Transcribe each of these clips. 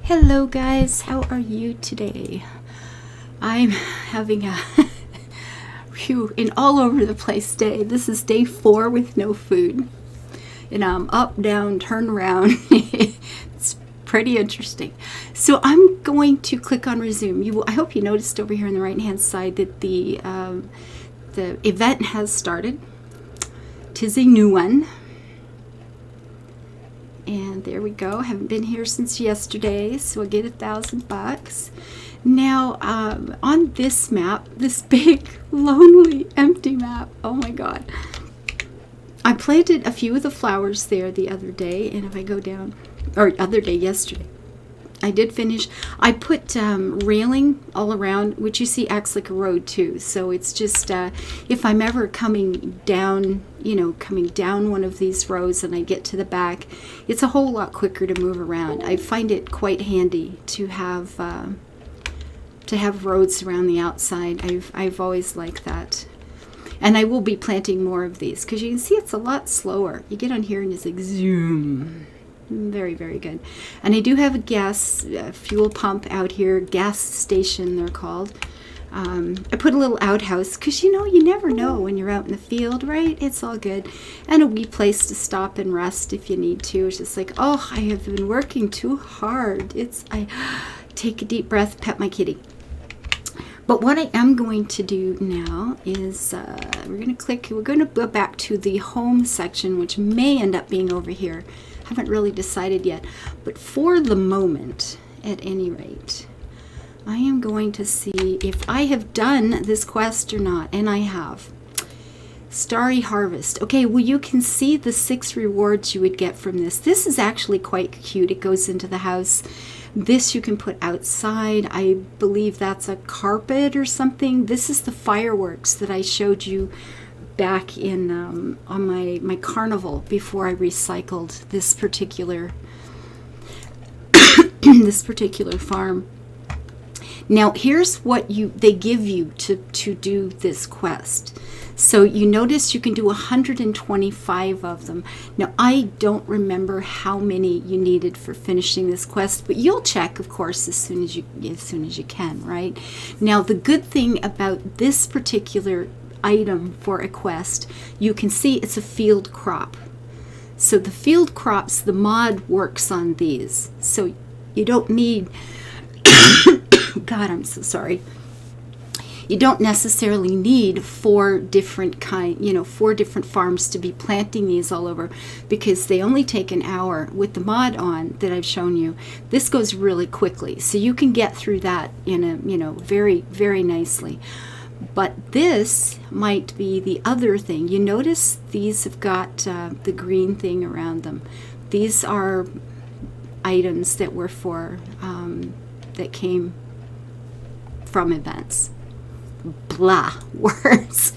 Hello guys, how are you today? I'm having a an all over the place day. This is day 4 with no food. And I'm up, down, turn around. It's pretty interesting. So I'm going to click on resume. I hope you noticed over here on the right hand side that the event has started. 'Tis a new one. And there we go. Haven't been here since yesterday, so I'll get $1,000. Now, on this map, this big, lonely, empty map, oh my God. I planted a few of the flowers there the other day, and if I go down, or other day, yesterday, I did finish. I put railing all around, which you see acts like a road too. So it's just, if I'm ever coming down, coming down one of these roads and I get to the back, it's a whole lot quicker to move around. I find it quite handy to have roads around the outside. I've always liked that. And I will be planting more of these because you can see it's a lot slower. You get on here and it's like zoom. Very, very good. And I do have a gas fuel pump out here, gas station they're called. I put a little outhouse because you never know when you're out in the field, right? It's all good. And a wee place to stop and rest if you need to. It's just like, oh, I have been working too hard. I take a deep breath, pet my kitty. But what I am going to do now is we're going to go back to the home section, which may end up being over here. Haven't really decided yet, but for the moment, at any rate, I am going to see if I have done this quest or not, and I have. Starry Harvest. Okay, well, you can see the 6 rewards you would get from this. This is actually quite cute. It goes into the house. This you can put outside. I believe that's a carpet or something. This is the fireworks that I showed you back in on my carnival before I recycled this particular this particular farm. Now here's what they give you to do this quest. So you notice you can do 125 of them. Now I don't remember how many you needed for finishing this quest, but you'll check, of course, as soon as you can, right? Now the good thing about this particular item for a quest, you can see it's a field crop. So the field crops, the mod works on these. So you don't need God, I'm so sorry. You don't necessarily need 4 different farms to be planting these all over, because they only take an hour. With the mod on that I've shown you, this goes really quickly. So you can get through that in a very, very nicely. But this might be the other thing. You notice these have got the green thing around them. These are items that were for that came from events. Blah, words.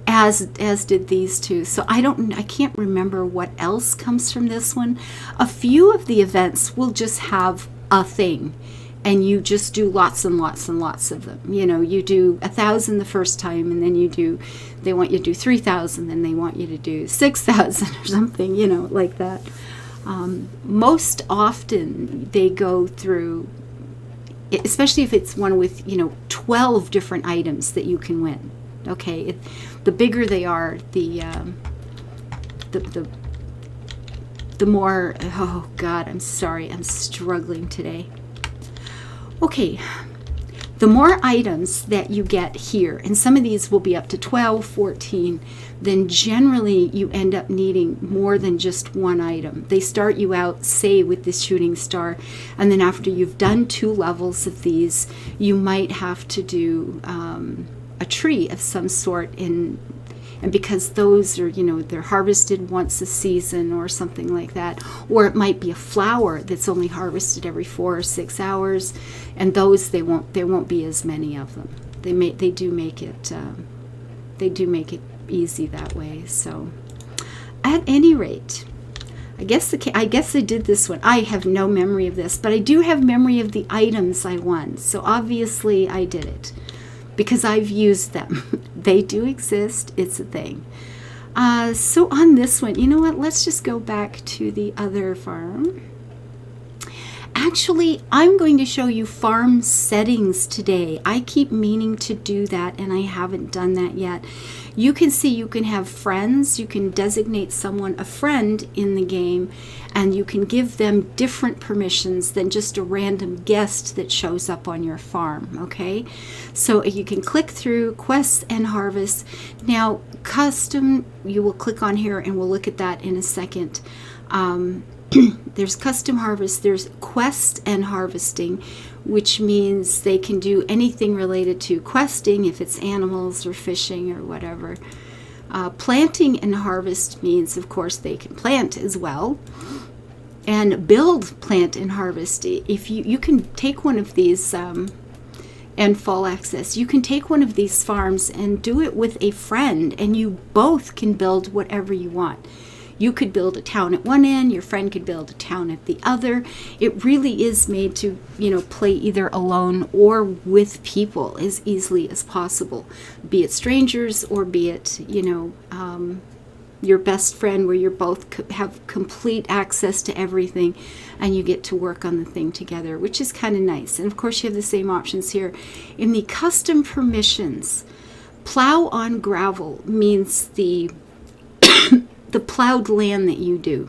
As did these two. So I can't remember what else comes from this one. A few of the events will just have a thing, and you just do lots and lots and lots of them. You do 1,000 the first time, and then they want you to do 3,000, then they want you to do 6,000 or something, like that. Most often they go through, especially if it's one with 12 different items that you can win. Okay, the bigger they are, the more. Oh God, I'm sorry, I'm struggling today. Okay, the more items that you get here, and some of these will be up to 12, 14, then generally you end up needing more than just one item. They start you out, say, with this shooting star, and then after you've done 2 levels of these, you might have to do a tree of some sort, and because those are, they're harvested once a season or something like that. Or it might be a flower that's only harvested every 4 or 6 hours, and those there won't be as many of them. They do make it easy that way. So at any rate, I guess I did this one. I have no memory of this, but I do have memory of the items I won. So obviously I did it, because I've used them. They do exist. It's a thing. So on this one, you know what? Let's just go back to the other farm. actually, I'm going to show you farm settings today. I keep meaning to do that, and I haven't done that yet. You can see you can have friends. You can designate someone a friend in the game, and you can give them different permissions than just a random guest that shows up on your farm, okay? So you can click through quests and harvest. Now, custom, you will click on here, and we'll look at that in a second. There's custom harvest, there's quest and harvesting, which means they can do anything related to questing, if it's animals or fishing or whatever. Planting and harvest means, of course, they can plant as well. And build, plant, and harvest. If you can take one of these, and fall access, you can take one of these farms and do it with a friend, and you both can build whatever you want. You could build a town at one end, your friend could build a town at the other. It really is made to, play either alone or with people as easily as possible, be it strangers or be it, your best friend, where you both have complete access to everything and you get to work on the thing together, which is kind of nice. And of course you have the same options here. In the custom permissions, plow on gravel means the plowed land that you do.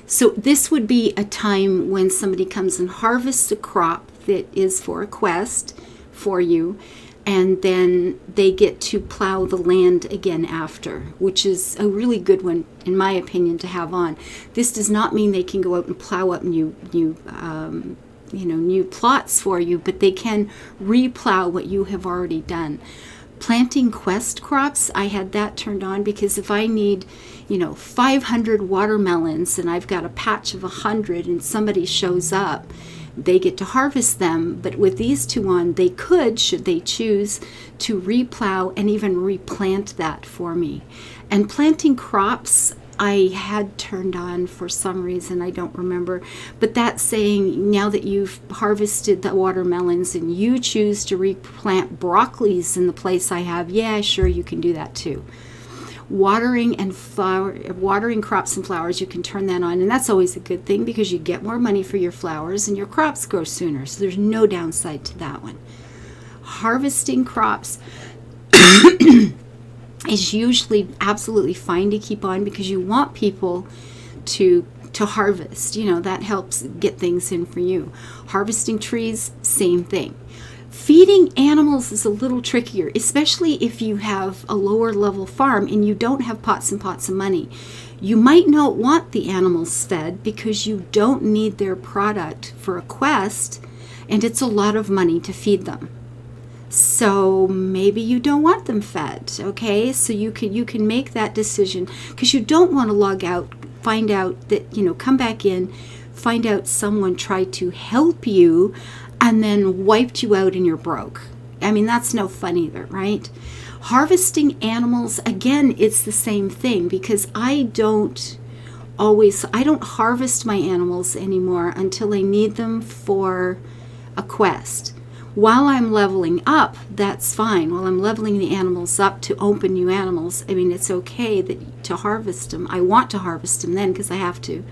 So this would be a time when somebody comes and harvests a crop that is for a quest for you, and then they get to plow the land again after, which is a really good one, in my opinion, to have on. This does not mean they can go out and plow up new plots for you, but they can replow what you have already done. Planting quest crops, I had that turned on because if I need, 500 watermelons and I've got a patch of 100 and somebody shows up, they get to harvest them. But with these two on, they could, should they choose, to replow and even replant that for me. And planting crops, I had turned on for some reason, I don't remember, but that's saying now that you've harvested the watermelons and you choose to replant broccolis in the place I have, yeah, sure, you can do that too. Watering crops and flowers, you can turn that on, and that's always a good thing because you get more money for your flowers and your crops grow sooner, so there's no downside to that one. Harvesting crops is usually absolutely fine to keep on because you want people to harvest. That helps get things in for you. Harvesting trees, same thing. Feeding animals is a little trickier, especially if you have a lower level farm and you don't have pots and pots of money. You might not want the animals fed because you don't need their product for a quest, and it's a lot of money to feed them. So maybe you don't want them fed, okay? So you can make that decision because you don't want to log out, find out that, come back in, find out someone tried to help you and then wiped you out and you're broke. I mean, that's no fun either, right? Harvesting animals, again, it's the same thing because I don't harvest my animals anymore until I need them for a quest. While I'm leveling up, that's fine. While I'm leveling the animals up to open new animals, I mean, it's okay to harvest them. I want to harvest them then because I have to.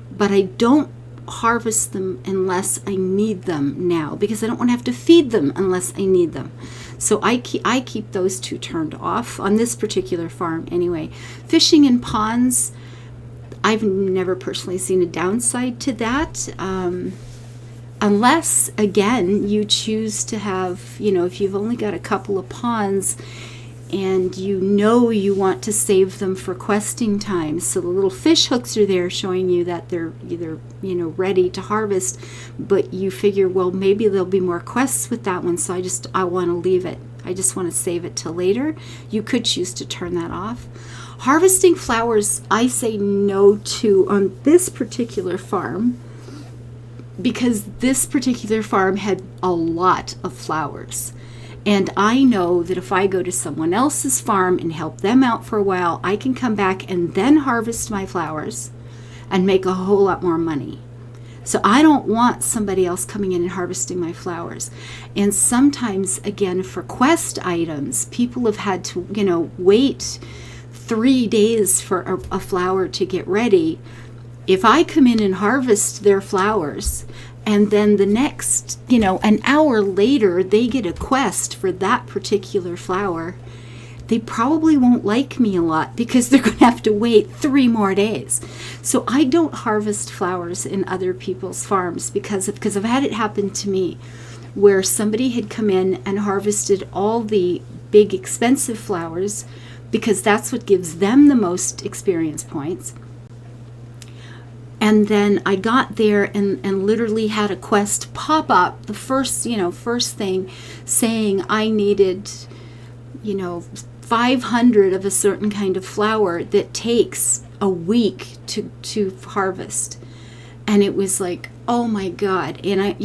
But I don't harvest them unless I need them now because I don't want to have to feed them unless I need them. So I keep those two turned off on this particular farm anyway. Fishing in ponds, I've never personally seen a downside to that. Unless, again, you choose to have, if you've only got a couple of ponds and you want to save them for questing time. So the little fish hooks are there showing you that they're either, ready to harvest, but you figure, well, maybe there'll be more quests with that one, so I want to leave it. I just want to save it till later. You could choose to turn that off. Harvesting flowers, I say no to on this particular farm, because this particular farm had a lot of flowers. And I know that if I go to someone else's farm and help them out for a while, I can come back and then harvest my flowers and make a whole lot more money. So I don't want somebody else coming in and harvesting my flowers. And sometimes, again, for quest items, people have had to, wait 3 days for a flower to get ready. If I come in and harvest their flowers, and then the next, an hour later, they get a quest for that particular flower, they probably won't like me a lot because they're going to have to wait 3 more days. So I don't harvest flowers in other people's farms because I've had it happen to me where somebody had come in and harvested all the big expensive flowers because that's what gives them the most experience points. And then I got there and literally had a quest pop up, the first thing saying I needed, 500 of a certain kind of flower that takes a week to harvest. And it was like, oh my God. And I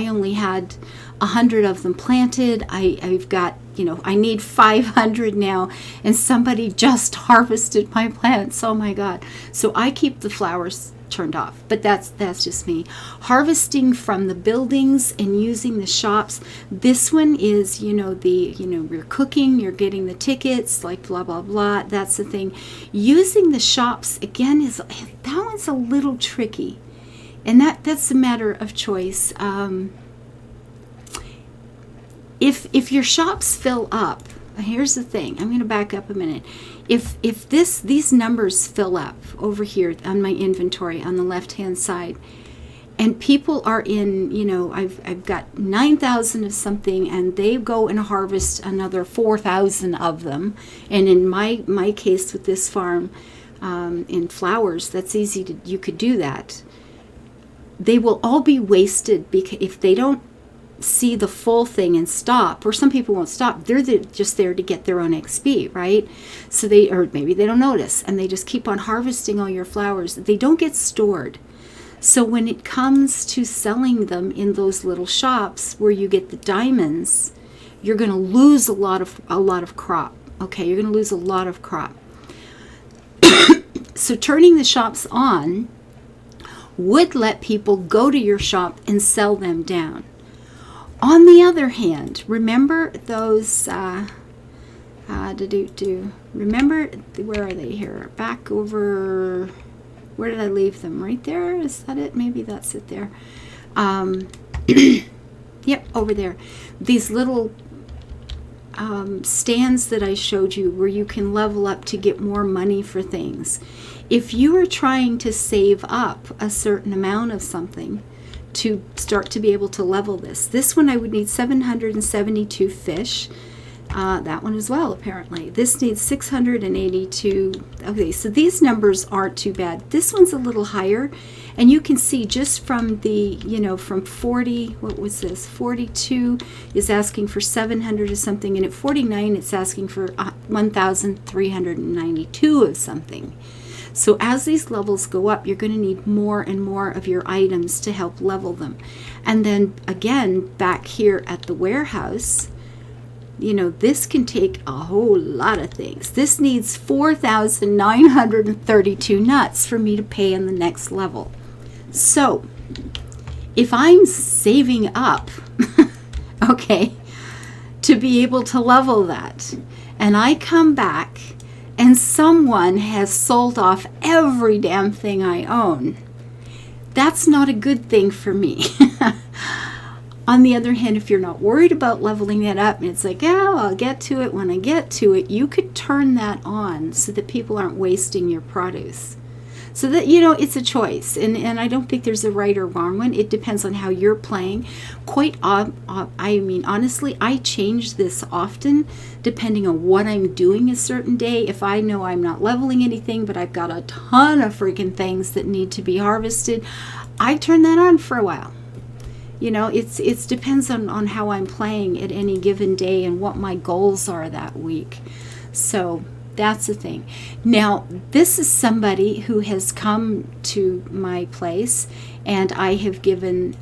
only had 100 of them planted. I've got, I need 500 now, and somebody just harvested my plants. Oh my God. So I keep the flowers turned off, but that's just me. Harvesting from the buildings and using the shops, this one is you're cooking, you're getting the tickets, like blah blah blah, that's the thing. Using the shops again that one's a little tricky, and that's a matter of choice. If your shops fill up, here's the thing, I'm going to back up a minute. If these numbers fill up over here on my inventory on the left hand side, and people are in, I've got 9,000 of something, and they go and harvest another 4,000 of them, and in my case with this farm, in flowers, that's easy you could do that. They will all be wasted because if they don't see the full thing and stop, or some people won't stop, they're just there to get their own XP, right? So or maybe they don't notice and they just keep on harvesting all your flowers. They don't get stored. So when it comes to selling them in those little shops where you get the diamonds, you're going to lose a lot of crop. Okay, you're going to lose a lot of crop. So turning the shops on would let people go to your shop and sell them down. On the other hand, remember those, remember, where are they here? Back over, where did I leave them? Right there? Is that it? Maybe that's it there. Yep, over there. These little stands that I showed you where you can level up to get more money for things. If you are trying to save up a certain amount of something, to start to be able to level this one I would need 772 fish, that one as well apparently. This needs 682. Okay, so these numbers aren't too bad. This one's a little higher, and you can see just from the from 40, what was this, 42 is asking for 700 or something, and at 49 it's asking for 1,392 of something. So as these levels go up, you're going to need more and more of your items to help level them. And then again, back here at the warehouse, this can take a whole lot of things. This needs 4,932 nuts for me to pay in the next level. So if I'm saving up, okay, to be able to level that, and I come back and someone has sold off every damn thing I own, that's not a good thing for me. On the other hand, if you're not worried about leveling that up, and it's like, oh, I'll get to it when I get to it, you could turn that on so that people aren't wasting your produce. So that, it's a choice, and I don't think there's a right or wrong one. It depends on how you're playing. Honestly, I change this often depending on what I'm doing a certain day. If I know I'm not leveling anything, but I've got a ton of freaking things that need to be harvested, I turn that on for a while. It depends on how I'm playing at any given day and what my goals are that week. So that's the thing. Now, this is somebody who has come to my place, and I have given,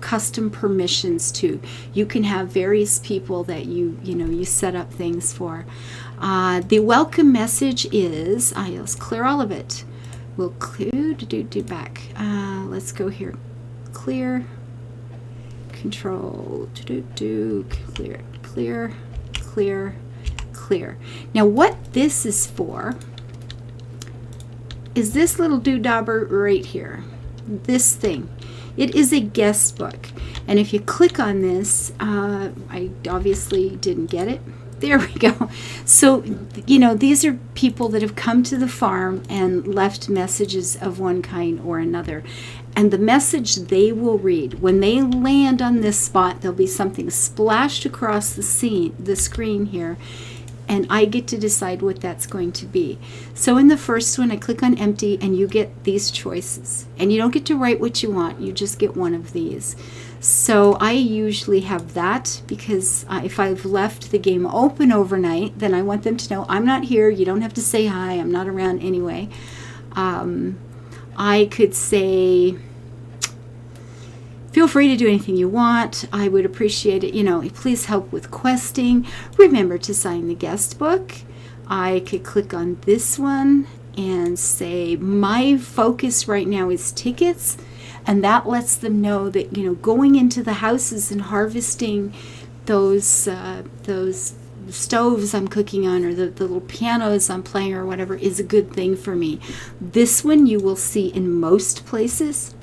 custom permissions to. You can have various people that you set up things for. The welcome message is, let's clear all of it. We'll clear, back. Let's go here. Clear, control, clear. Now what this is for is this little doodobber right here. This thing. It is a guest book. And if you click on this, I obviously didn't get it. There we go. So, you know, these are people that have come to the farm and left messages of one kind or another. And the message they will read, when they land on this spot, there'll be something splashed across the screen here. And I get to decide what that's going to be. So in the first one, I click on empty, and you get these choices. And you don't get to write what you want. You just get one of these. So I usually have that because if I've left the game open overnight, then I want them to know I'm not here. You don't have to say hi. I'm not around anyway. I could say, feel free to do anything you want. I would appreciate it. You know, please help with questing. Remember to sign the guest book. I could click on this one and say, my focus right now is tickets. And that lets them know that, you know, going into the houses and harvesting those stoves I'm cooking on, or the little pianos I'm playing or whatever, is a good thing for me. This one you will see in most places.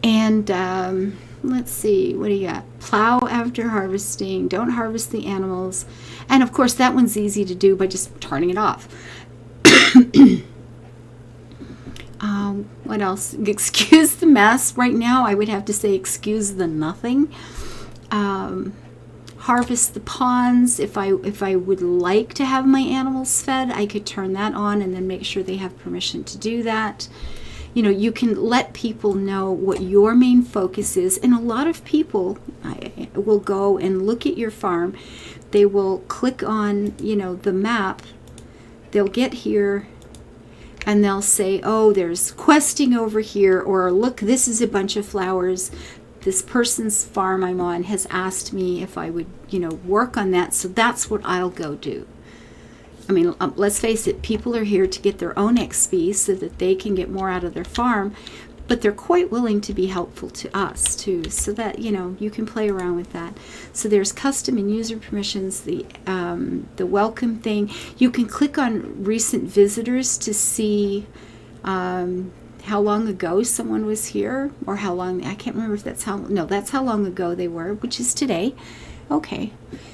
And let's see, what do you got? Plow after harvesting, don't harvest the animals. And of course that one's easy to do by just turning it off. What else? Excuse the mess. Right now I would have to say excuse the nothing. Harvest the ponds. If I would like to have my animals fed, I could turn that on and then make sure they have permission to do that. You know, you can let people know what your main focus is. And a lot of people will go and look at your farm. They will click on, you know, the map. They'll get here and they'll say, oh, there's questing over here, or look, this is a bunch of flowers. This person's farm I'm on has asked me if I would, you know, work on that. So that's what I'll go do. I mean, let's face it, people are here to get their own XP so that they can get more out of their farm, but they're quite willing to be helpful to us too, so that, you know, you can play around with that. So there's custom and user permissions, the welcome thing. You can click on recent visitors to see how long ago someone was here, or how long, I can't remember if that's how long ago they were, which is today. Okay,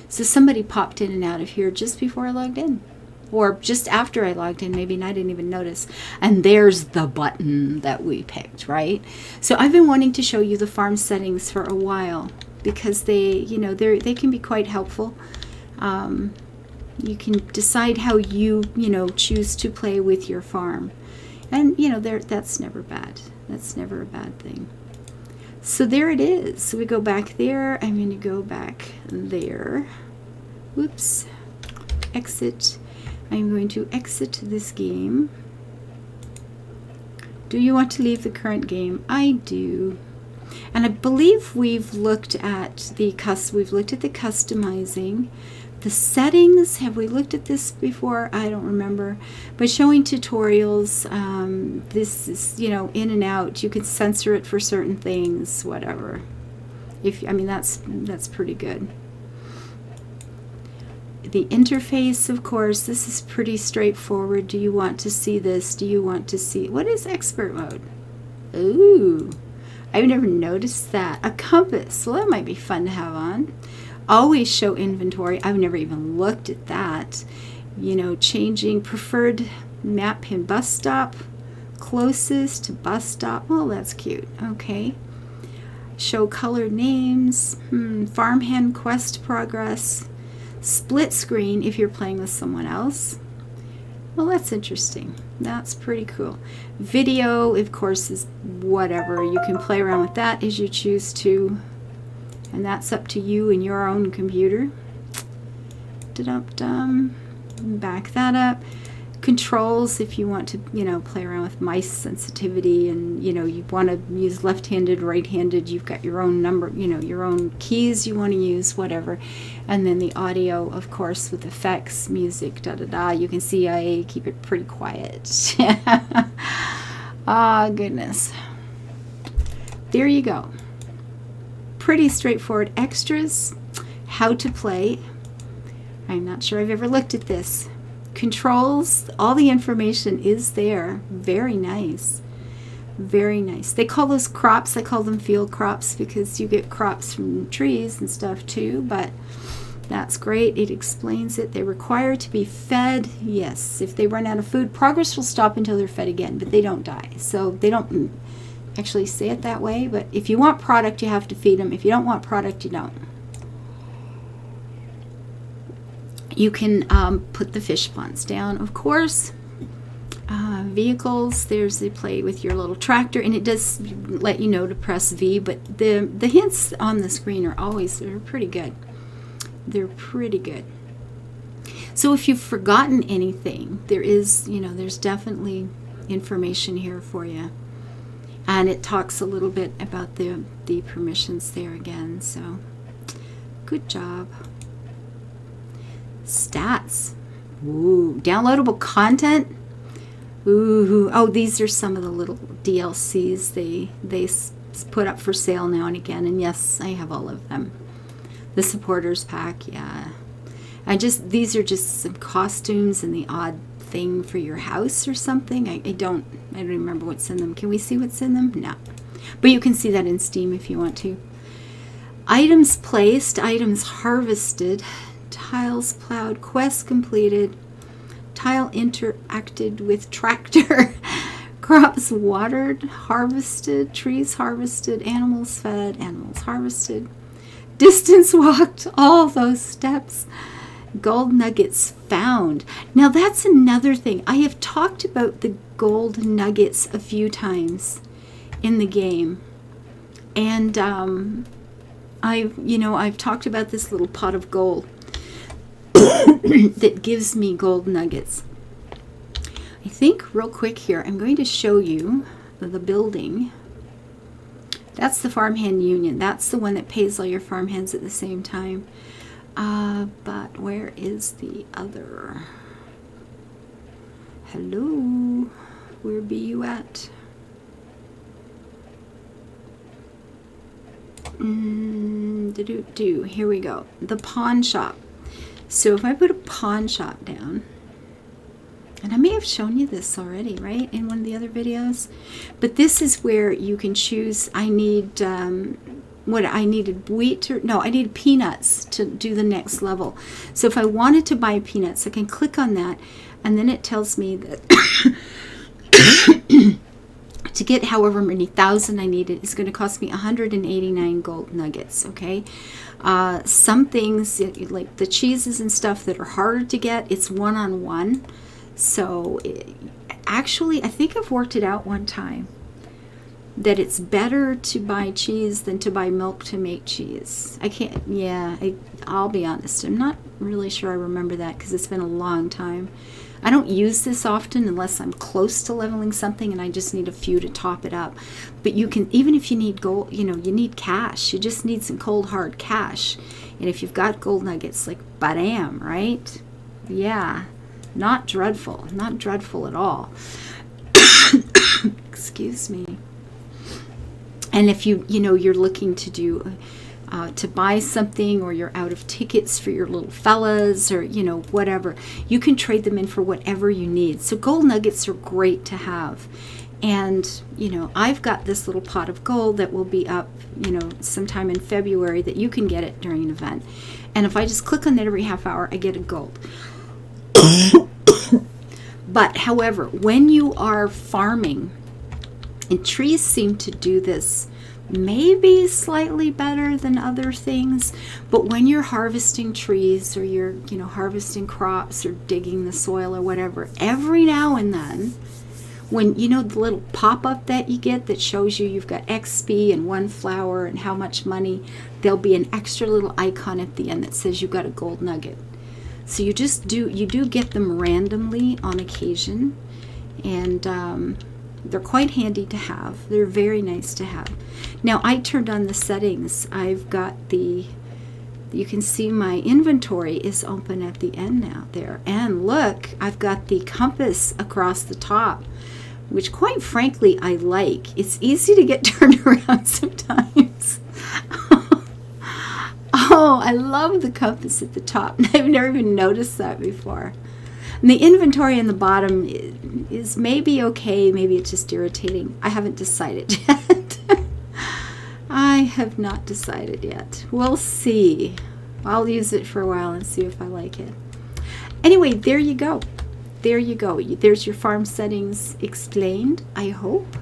so somebody popped in and out of here just before I logged in, or just after I logged in, maybe, and I didn't even notice. And there's the button that we picked, right? So I've been wanting to show you the farm settings for a while because they, you know, they can be quite helpful. You can decide how you know, choose to play with your farm. And, you know, that's never bad. That's never a bad thing. So there it is. So we go back there. I'm going to go back there. Whoops. Exit. I'm going to exit this game. Do you want to leave the current game? I do. And I believe we've looked at the customizing. The settings, have we looked at this before? I don't remember. But showing tutorials, this is, you know, in and out. You can censor it for certain things, whatever. That's pretty good. The interface, of course, this is pretty straightforward. Do you want to see this? Do you want to see, what is expert mode? Ooh, I've never noticed that. A compass, well, that might be fun to have on. Always show inventory. I've never even looked at that. You know, changing preferred map pin bus stop, closest to bus stop. Well, that's cute. Okay. Show color names, farmhand quest progress, split screen if you're playing with someone else. Well, that's interesting. That's pretty cool. Video, of course, is whatever. You can play around with that as you choose to. And that's up to you and your own computer. Da-dum-dum. Back that up. Controls, if you want to, you know, play around with mice sensitivity, and, you know, you want to use left-handed, right-handed, you've got your own number, you know, your own keys you want to use, whatever. And then the audio, of course, with effects, music, da-da-da. You can see I keep it pretty quiet. Ah, goodness. There you go. Pretty straightforward. Extras, how to play. I'm not sure I've ever looked at this. controls, all the information is there. Very nice. Very nice. They call those crops, I call them field crops because you get crops from trees and stuff too, but that's great. It explains it. They require to be fed. Yes, if they run out of food, progress will stop until they're fed again, but they don't die. So they don't actually say it that way, but if you want product, you have to feed them. If you don't want product, you don't. You can put the fish ponds down, of course. Vehicles, there's the play with your little tractor, and it does let you know to press V, but the hints on the screen are always, they're pretty good. They're pretty good. So if you've forgotten anything, there is, there's definitely information here for you. And it talks a little bit about the permissions there again, so good job. Stats. Ooh, downloadable content. Ooh, oh, these are some of the little DLCs they put up for sale now and again, and yes, I have all of them. The supporters pack, yeah. These are just some costumes and the odd thing for your house or something. I don't remember what's in them. Can we see what's in them? No. But you can see that in Steam if you want to. Items placed, items harvested, tiles plowed, quest completed, tile interacted with tractor, crops watered, harvested, trees harvested, animals fed, animals harvested, distance walked, all those steps, gold nuggets found. Now that's another thing. I have talked about the gold nuggets a few times in the game, and I've talked about this little pot of gold that gives me gold nuggets. I think real quick here, I'm going to show you the building. That's the farmhand union. That's the one that pays all your farmhands at the same time. But where is the other? Hello, where be you at? Here we go. The pawn shop. So if I put a pawn shop down, and I may have shown you this already, right, in one of the other videos, but this is where you can choose. I need I needed wheat, I needed peanuts to do the next level. So if I wanted to buy peanuts, I can click on that, and then it tells me that to get however many thousand I needed, it's going to cost me 189 gold nuggets, okay? Some things, like the cheeses and stuff that are harder to get, it's one-on-one. So actually, I think I've worked it out one time that it's better to buy cheese than to buy milk to make cheese. I'll be honest, I'm not really sure I remember that because it's been a long time. I don't use this often unless I'm close to leveling something and I just need a few to top it up. But you can, even if you need gold, you need cash. You just need some cold hard cash. And if you've got gold nuggets, like badam, right? Yeah, not dreadful. Not dreadful at all. Excuse me. And if you're looking to do to buy something, or you're out of tickets for your little fellas, or whatever, you can trade them in for whatever you need. So gold nuggets are great to have. And I've got this little pot of gold that will be up sometime in February, that you can get it during an event, and if I just click on that every half hour, I get a gold. But however, when you are farming, and trees seem to do this maybe slightly better than other things, but when you're harvesting trees, or you're harvesting crops, or digging the soil or whatever, every now and then, when the little pop-up that you get that shows you've got XP and one flower and how much money, there'll be an extra little icon at the end that says you got a gold nugget. So you do get them randomly on occasion, and they're quite handy to have. They're very nice to have. Now, I turned on the settings. I've got you can see my inventory is open at the end now there. And look, I've got the compass across the top, which quite frankly I like. It's easy to get turned around sometimes. Oh, I love the compass at the top. I've never even noticed that before. And the inventory in the bottom is maybe okay, maybe it's just irritating. I haven't decided yet. I have not decided yet. We'll see. I'll use it for a while and see if I like it. Anyway, there you go. There you go. There's your farm settings explained, I hope.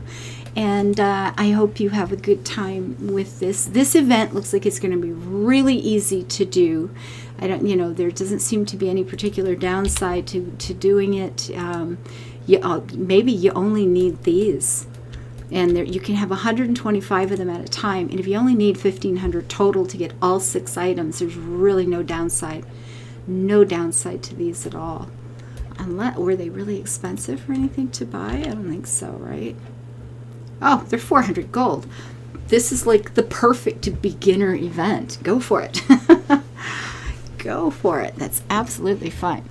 And I hope you have a good time with this. This event looks like it's going to be really easy to do. I don't, there doesn't seem to be any particular downside to doing it. Maybe you only need these. And you can have 125 of them at a time. And if you only need 1,500 total to get all 6 items, there's really no downside. No downside to these at all. Were they really expensive or anything to buy? I don't think so, right? Oh, they're 400 gold. This is like the perfect beginner event. Go for it. Go for it. That's absolutely fine.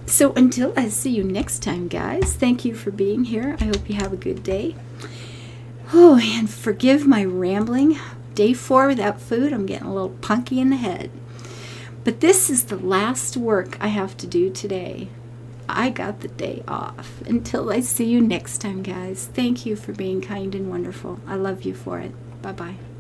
So until I see you next time, guys, thank you for being here. I hope you have a good day. Oh, and forgive my rambling. Day 4 without food, I'm getting a little punky in the head. But this is the last work I have to do today. I got the day off. Until I see you next time, guys, thank you for being kind and wonderful. I love you for it. Bye-bye.